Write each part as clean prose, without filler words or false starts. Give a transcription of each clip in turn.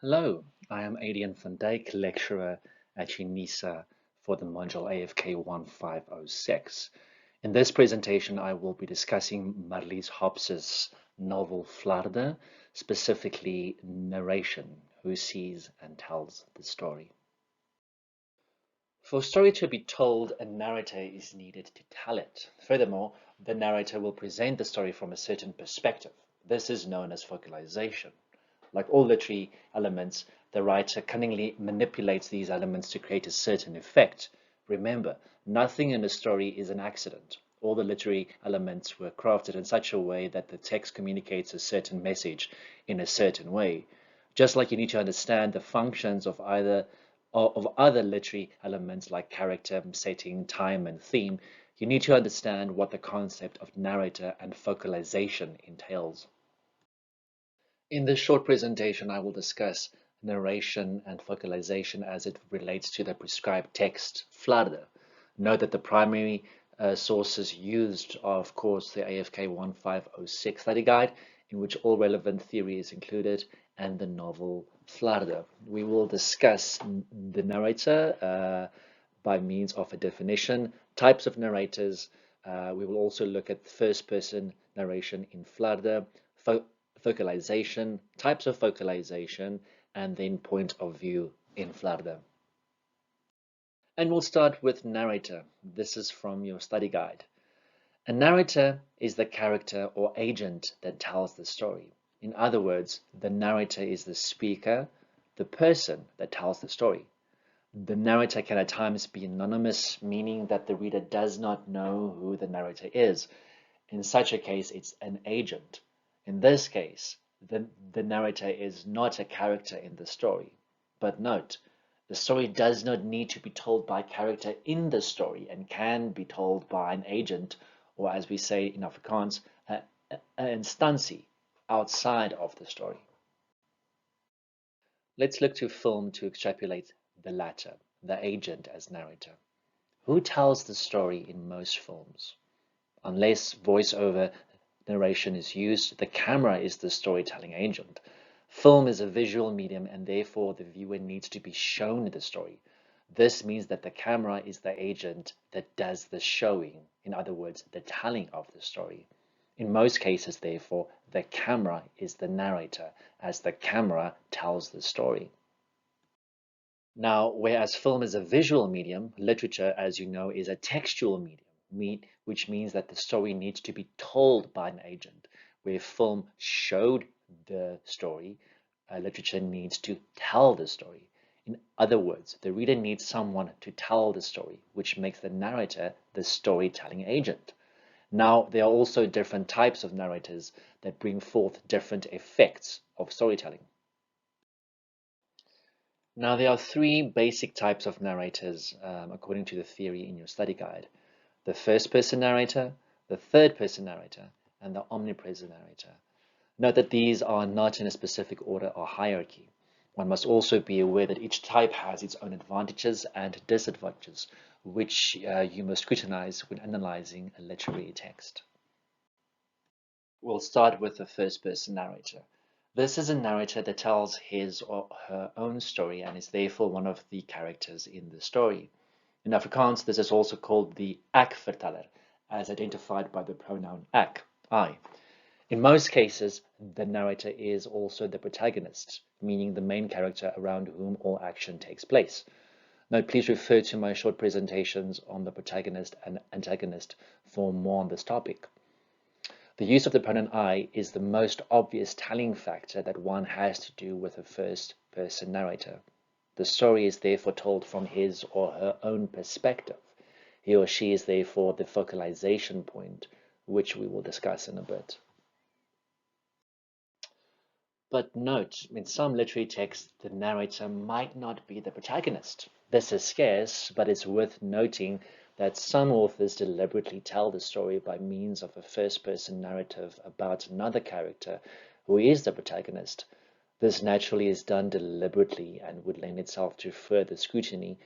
Hello, I am Adrian van Dijk, lecturer at UNISA for the module AFK1506. In this presentation, I will be discussing Marlies Hops's novel Flarde, specifically narration, who sees and tells the story. For a story to be told, a narrator is needed to tell it. Furthermore, the narrator will present the story from a certain perspective. This is known as focalization. Like all literary elements, the writer cunningly manipulates these elements to create a certain effect. Remember, nothing in a story is an accident. All the literary elements were crafted in such a way that the text communicates a certain message in a certain way. Just like you need to understand the functions of other literary elements like character, setting, time, and theme, you need to understand what the concept of narrator and focalization entails. In this short presentation, I will discuss narration and focalization as it relates to the prescribed text, Flarde. Note that the primary sources used are, of course, the AFK 1506 study guide, in which all relevant theory is included, and the novel Flarde. We will discuss the narrator by means of a definition, types of narrators. We will also look at first-person narration in Flarde, focalization, types of focalization, and then point of view in Flarde. And we'll start with narrator. This is from your study guide. A narrator is the character or agent that tells the story. In other words, the narrator is the speaker, the person that tells the story. The narrator can at times be anonymous, meaning that the reader does not know who the narrator is. In such a case, it's an agent. In this case, the narrator is not a character in the story. But note, the story does not need to be told by a character in the story and can be told by an agent, or as we say in Afrikaans, an instantie outside of the story. Let's look to film to extrapolate the latter, the agent as narrator. Who tells the story in most films? Unless voiceover narration is used, the camera is the storytelling agent. Film is a visual medium and therefore the viewer needs to be shown the story. This means that the camera is the agent that does the showing, in other words, the telling of the story. In most cases, therefore, the camera is the narrator, as the camera tells the story. Now, whereas film is a visual medium, literature, as you know, is a textual medium, which means that the story needs to be told by an agent. Where film showed the story, literature needs to tell the story. In other words, the reader needs someone to tell the story, which makes the narrator the storytelling agent. Now, there are also different types of narrators that bring forth different effects of storytelling. Now, there are three basic types of narrators, according to the theory in your study guide. The first-person narrator, the third-person narrator, and the omnipresent narrator. Note that these are not in a specific order or hierarchy. One must also be aware that each type has its own advantages and disadvantages, which you must scrutinize when analyzing a literary text. We'll start with the first-person narrator. This is a narrator that tells his or her own story and is therefore one of the characters in the story. In Afrikaans, this is also called the ek-verteller, as identified by the pronoun ek, I. In most cases, the narrator is also the protagonist, meaning the main character around whom all action takes place. Note, please refer to my short presentations on the protagonist and antagonist for more on this topic. The use of the pronoun I is the most obvious telling factor that one has to do with a first-person narrator. The story is therefore told from his or her own perspective. He or she is therefore the focalization point, which we will discuss in a bit. But note, in some literary texts, the narrator might not be the protagonist. This is scarce, but it's worth noting that some authors deliberately tell the story by means of a first-person narrative about another character who is the protagonist. This naturally is done deliberately and would lend itself to further scrutiny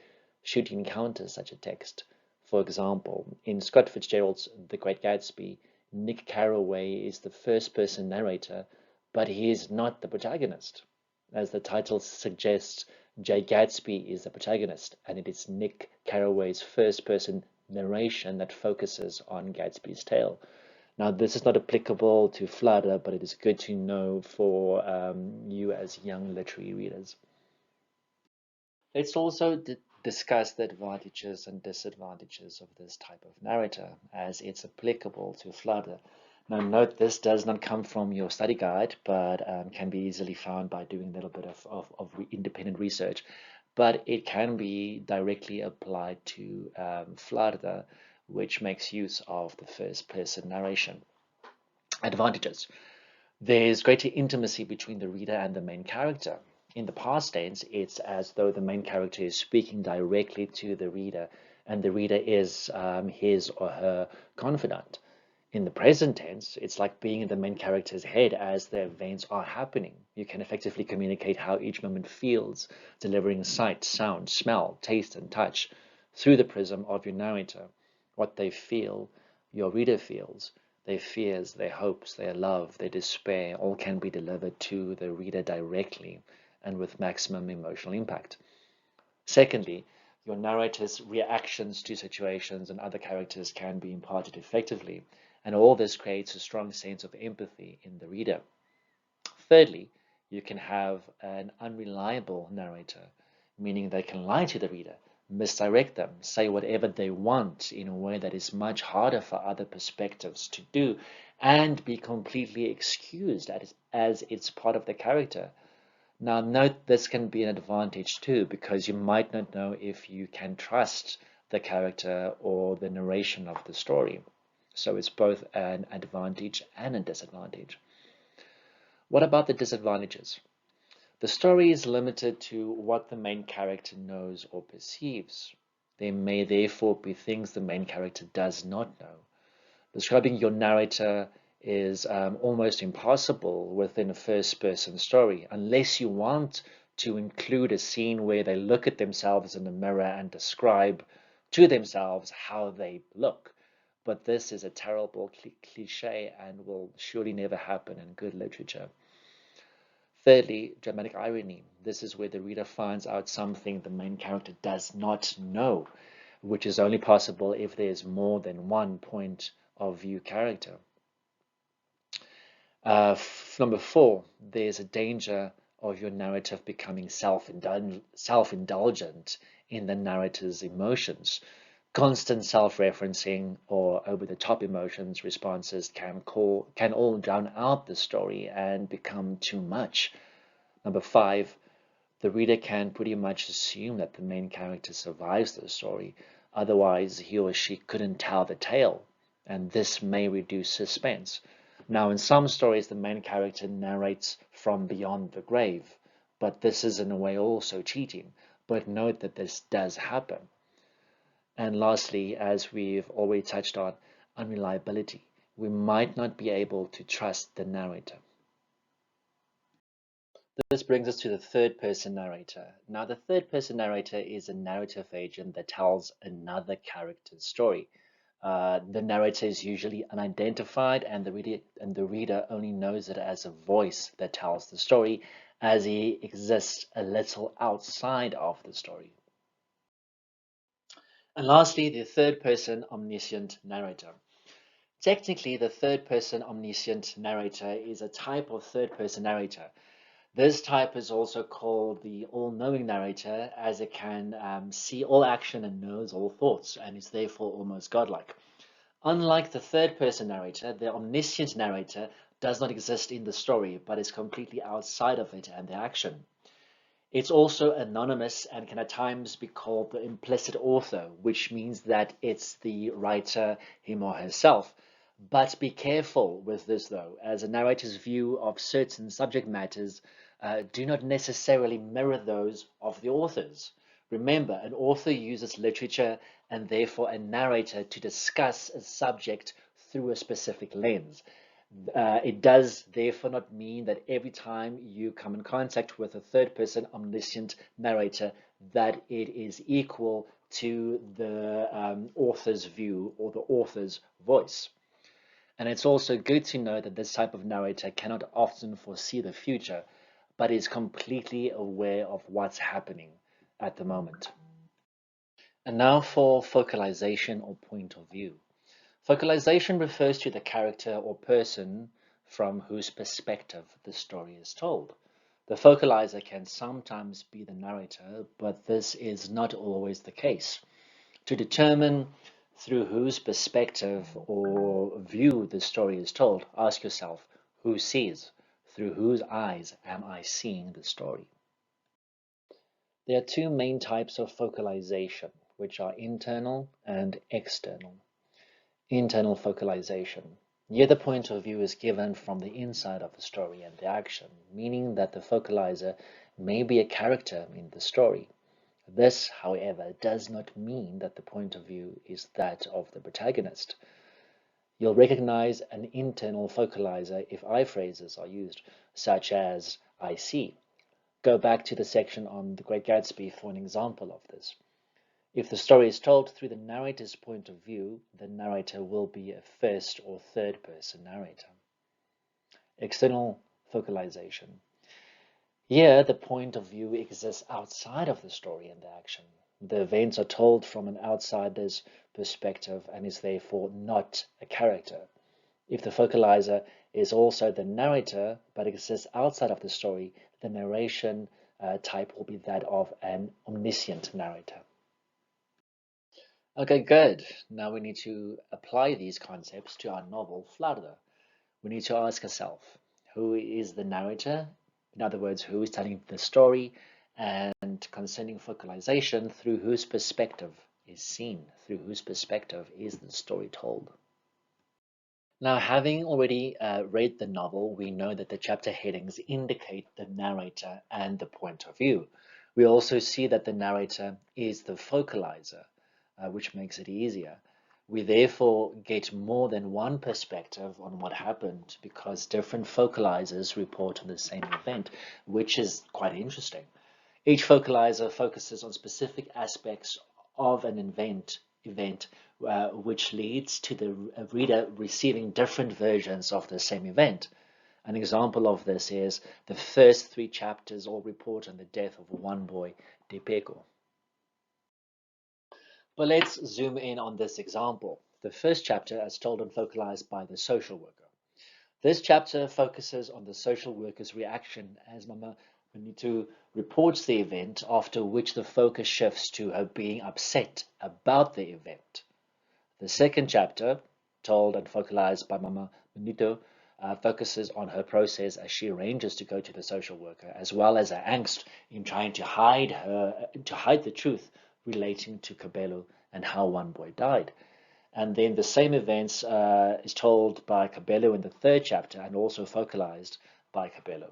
should you encounter such a text. For example, in Scott Fitzgerald's The Great Gatsby, Nick Carraway is the first-person narrator, but he is not the protagonist. As the title suggests, Jay Gatsby is the protagonist, and it is Nick Carraway's first-person narration that focuses on Gatsby's tale. Now, this is not applicable to Flarde, but it is good to know for you as young literary readers. Let's also discuss the advantages and disadvantages of this type of narrator as it's applicable to Flarde. Now, note this does not come from your study guide, but can be easily found by doing a little bit of independent research. But it can be directly applied to Flarde, which makes use of the first person narration. Advantages. There's greater intimacy between the reader and the main character. In the past tense, it's as though the main character is speaking directly to the reader, and the reader is his or her confidant. In the present tense, it's like being in the main character's head as the events are happening. You can effectively communicate how each moment feels, delivering sight, sound, smell, taste, and touch through the prism of your narrator. What they feel, your reader feels. Their fears, their hopes, their love, their despair, all can be delivered to the reader directly and with maximum emotional impact. Secondly, your narrator's reactions to situations and other characters can be imparted effectively, and all this creates a strong sense of empathy in the reader. Thirdly, you can have an unreliable narrator, meaning they can lie to the reader, misdirect them, say whatever they want in a way that is much harder for other perspectives to do, and be completely excused as it's part of the character. Now, note this can be an advantage too, because you might not know if you can trust the character or the narration of the story. So it's both an advantage and a disadvantage. What about the disadvantages? The story is limited to what the main character knows or perceives. There may therefore be things the main character does not know. Describing your narrator is almost impossible within a first-person story, unless you want to include a scene where they look at themselves in the mirror and describe to themselves how they look. But this is a terrible cliche and will surely never happen in good literature. Thirdly, dramatic irony. This is where the reader finds out something the main character does not know, which is only possible if there is more than one point of view character. Number 4, there's a danger of your narrative becoming self-indulgent in the narrator's emotions. Constant self-referencing or over-the-top emotions responses can all drown out the story and become too much. Number 5, the reader can pretty much assume that the main character survives the story, otherwise he or she couldn't tell the tale, and this may reduce suspense. Now, in some stories, the main character narrates from beyond the grave, but this is in a way also cheating. But note that this does happen. And lastly, as we've already touched on, unreliability. We might not be able to trust the narrator. This brings us to the third person narrator. Now, the third person narrator is a narrative agent that tells another character's story. The narrator is usually unidentified, and the reader only knows it as a voice that tells the story, as he exists a little outside of the story. And lastly, the third person omniscient narrator. Technically, the third person omniscient narrator is a type of third person narrator. This type is also called the all-knowing narrator, as it can see all action and knows all thoughts, and is therefore almost godlike. Unlike the third-person narrator, the omniscient narrator does not exist in the story, but is completely outside of it and the action. It's also anonymous and can at times be called the implicit author, which means that it's the writer, him or herself. But be careful with this, though, as a narrator's view of certain subject matters do not necessarily mirror those of the author's. Remember, an author uses literature and therefore a narrator to discuss a subject through a specific lens. It does therefore not mean that every time you come in contact with a third person omniscient narrator that it is equal to the author's view or the author's voice. And it's also good to know that this type of narrator cannot often foresee the future, but is completely aware of what's happening at the moment. And now for focalization or point of view. Focalization refers to the character or person from whose perspective the story is told. The focalizer can sometimes be the narrator, but this is not always the case. To determine through whose perspective or view the story is told, ask yourself, who sees? Through whose eyes am I seeing the story? There are two main types of focalization, which are internal and external. Internal focalization. Here the point of view is given from the inside of the story and the action, meaning that the focalizer may be a character in the story. This, however, does not mean that the point of view is that of the protagonist. You'll recognize an internal focalizer if I phrases are used, such as I see. Go back to the section on The Great Gatsby for an example of this. If the story is told through the narrator's point of view, the narrator will be a first or third person narrator. External focalization. Here, the point of view exists outside of the story and the action. The events are told from an outsider's perspective and is therefore not a character. If the focalizer is also the narrator but exists outside of the story, the narration type will be that of an omniscient narrator. Okay, good. Now we need to apply these concepts to our novel, Flarde. We need to ask ourselves, who is the narrator? In other words, who is telling the story? And concerning focalization, through whose perspective is seen? Through whose perspective is the story told? Now, having already read the novel, we know that the chapter headings indicate the narrator and the point of view. We also see that the narrator is the focalizer, which makes it easier. We therefore get more than one perspective on what happened because different focalizers report on the same event, which is quite interesting. Each focalizer focuses on specific aspects of an event, which leads to the reader receiving different versions of the same event. An example of this is the first 3 chapters all report on the death of one boy, Depeko. But let's zoom in on this example. The first chapter is told and focalized by the social worker. This chapter focuses on the social worker's reaction as Mama Benito reports the event, after which the focus shifts to her being upset about the event. The second chapter, told and focalized by Mama Benito, focuses on her process as she arranges to go to the social worker, as well as her angst in trying to hide the truth relating to Cabello and how one boy died. And then the same events is told by Cabello in the third chapter and also focalized by Cabello.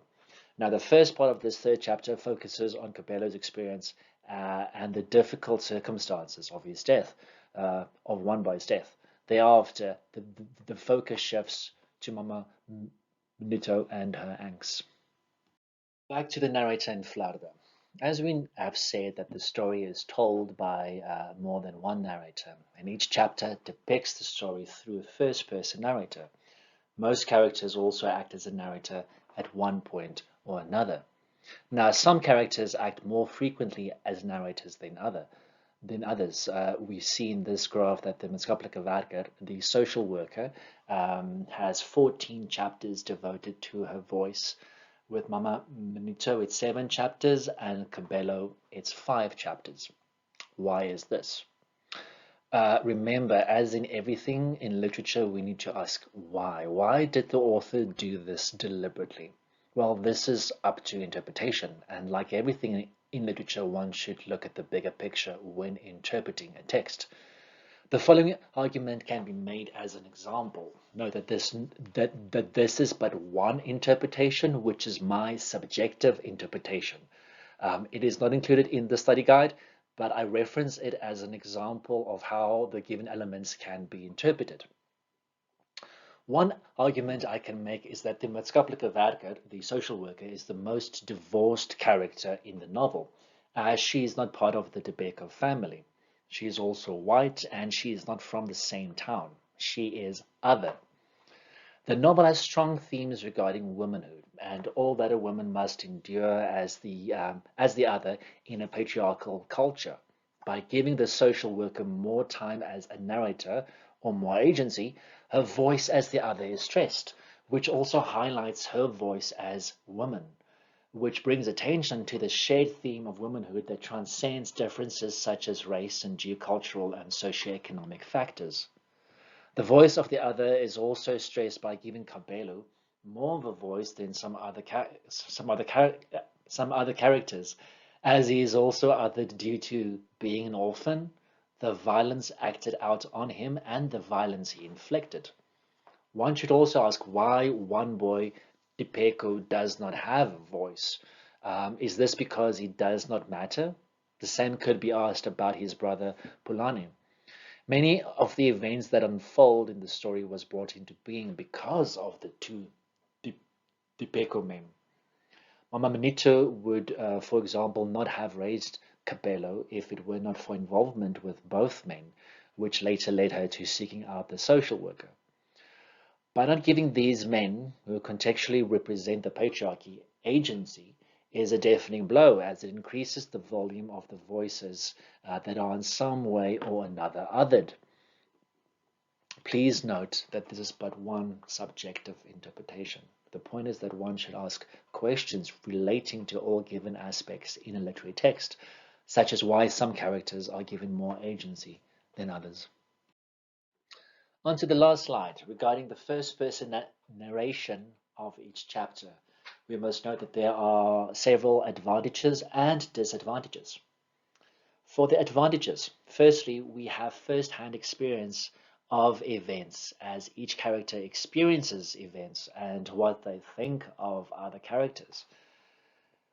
Now, the first part of this third chapter focuses on Cabello's experience and the difficult circumstances of his death, of one boy's death. Thereafter, the focus shifts to Mama Benito and her angst. Back to the narrator in Flarde. As we have said that the story is told by more than one narrator, and each chapter depicts the story through a first-person narrator. Most characters also act as a narrator at one point or another. Now, some characters act more frequently as narrators than others. We see in this graph that the maatschaplike werker, the social worker, has 14 chapters devoted to her voice. With Mama Benito, it's 7 chapters, and Cabello, it's 5 chapters. Why is this? Remember, as in everything in literature, we need to ask why. Why did the author do this deliberately? Well, this is up to interpretation, and like everything in literature, one should look at the bigger picture when interpreting a text. The following argument can be made as an example. Note that this is but one interpretation, which is my subjective interpretation. It is not included in the study guide, but I reference it as an example of how the given elements can be interpreted. One argument I can make is that the maatschaplike werker, the social worker, is the most divorced character in the novel, as she is not part of the Depeko family. She is also white, and she is not from the same town. She is other. The novel has strong themes regarding womanhood and all that a woman must endure as the other in a patriarchal culture. By giving the social worker more time as a narrator or more agency, her voice as the other is stressed, which also highlights her voice as woman, which brings attention to the shared theme of womanhood that transcends differences such as race and geocultural and socioeconomic factors. The voice of the other is also stressed by giving Cabello more of a voice than some other characters, as he is also othered due to being an orphan, the violence acted out on him, and the violence he inflicted. One should also ask why one boy, Dipeko, does not have a voice. Is this because he does not matter? The same could be asked about his brother Pulane. Many of the events that unfold in the story was brought into being because of the two Dipeko men. Mama Manito would, for example, not have raised Cabello if it were not for involvement with both men, which later led her to seeking out the social worker. By not giving these men, who contextually represent the patriarchy, agency, is a deafening blow as it increases the volume of the voices that are in some way or another othered. Please note that this is but one subjective interpretation. The point is that one should ask questions relating to all given aspects in a literary text, such as why some characters are given more agency than others. On to the last slide, regarding the first person narration of each chapter. We must note that there are several advantages and disadvantages. For the advantages, firstly, we have first-hand experience of events as each character experiences events and what they think of other characters.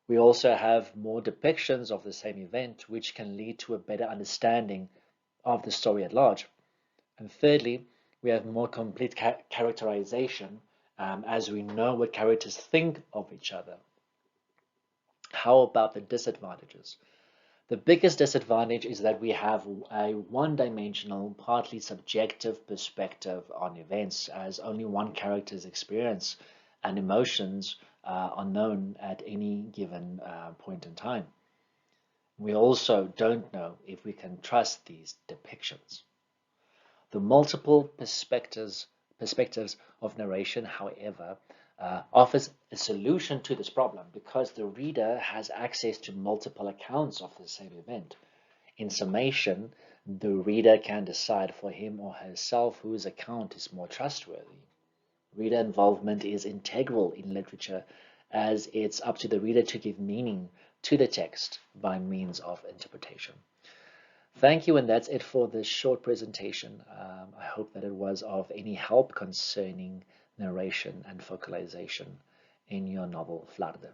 We also have more depictions of the same event, which can lead to a better understanding of the story at large. And thirdly, we have more complete characterization as we know what characters think of each other. How about the disadvantages? The biggest disadvantage is that we have a one-dimensional, partly subjective perspective on events, as only one character's experience and emotions are known at any given point in time. We also don't know if we can trust these depictions. The multiple perspectives of narration, however, offers a solution to this problem because the reader has access to multiple accounts of the same event. In summation, the reader can decide for him or herself whose account is more trustworthy. Reader involvement is integral in literature as it's up to the reader to give meaning to the text by means of interpretation. Thank you, and that's it for this short presentation. I hope that it was of any help concerning narration and focalization in your novel Flarde.